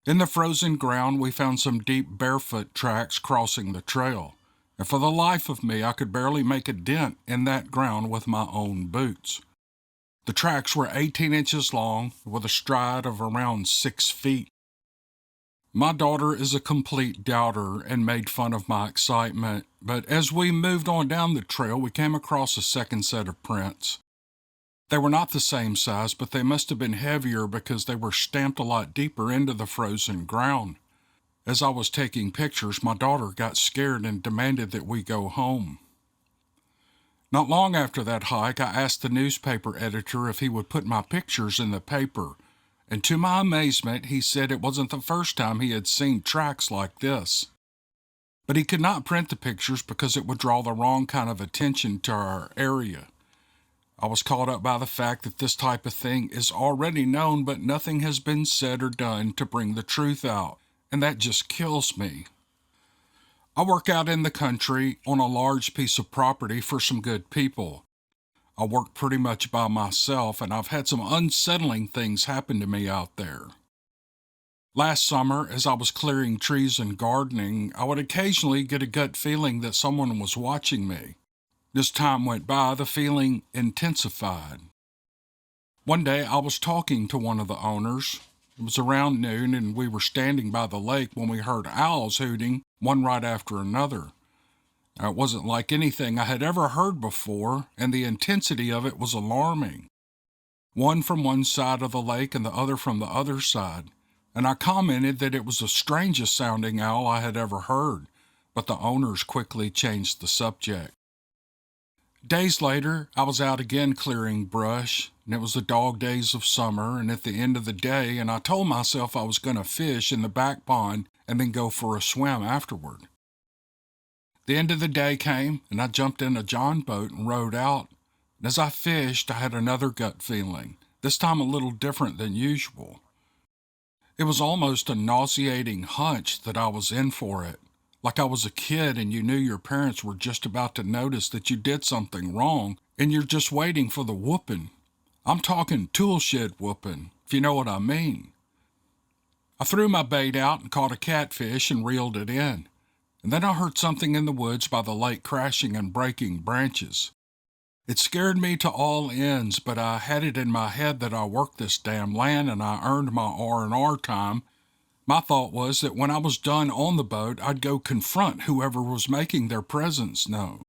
In the frozen ground, we found some deep barefoot tracks crossing the trail, and for the life of me, I could barely make a dent in that ground with my own boots. The tracks were 18 inches long, with a stride of around 6 feet. My daughter is a complete doubter and made fun of my excitement, but as we moved on down the trail, we came across a second set of prints. They were not the same size, but they must have been heavier because they were stamped a lot deeper into the frozen ground. As I was taking pictures, my daughter got scared and demanded that we go home. Not long after that hike, I asked the newspaper editor if he would put my pictures in the paper, and to my amazement, he said it wasn't the first time he had seen tracks like this. But he could not print the pictures because it would draw the wrong kind of attention to our area. I was caught up by the fact that this type of thing is already known, but nothing has been said or done to bring the truth out, and that just kills me. I work out in the country on a large piece of property for some good people. I work pretty much by myself, and I've had some unsettling things happen to me out there. Last summer, as I was clearing trees and gardening, I would occasionally get a gut feeling that someone was watching me. As time went by, the feeling intensified. One day, I was talking to one of the owners. It was around noon, and we were standing by the lake when we heard owls hooting, one right after another. Now, it wasn't like anything I had ever heard before, and the intensity of it was alarming. One from one side of the lake and the other from the other side, and I commented that it was the strangest sounding owl I had ever heard, but the owners quickly changed the subject. Days later, I was out again clearing brush, and it was the dog days of summer, and at the end of the day, and I told myself I was going to fish in the back pond and then go for a swim afterward. The end of the day came, and I jumped in a john boat and rowed out, and as I fished, I had another gut feeling, this time a little different than usual. It was almost a nauseating hunch that I was in for it. Like I was a kid and you knew your parents were just about to notice that you did something wrong and you're just waiting for the whooping. I'm talking tool shed whooping, if you know what I mean. I threw my bait out and caught a catfish and reeled it in. And then I heard something in the woods by the lake crashing and breaking branches. It scared me to all ends, but I had it in my head that I worked this damn land and I earned my R&R time. My thought was that when I was done on the boat, I'd go confront whoever was making their presence known.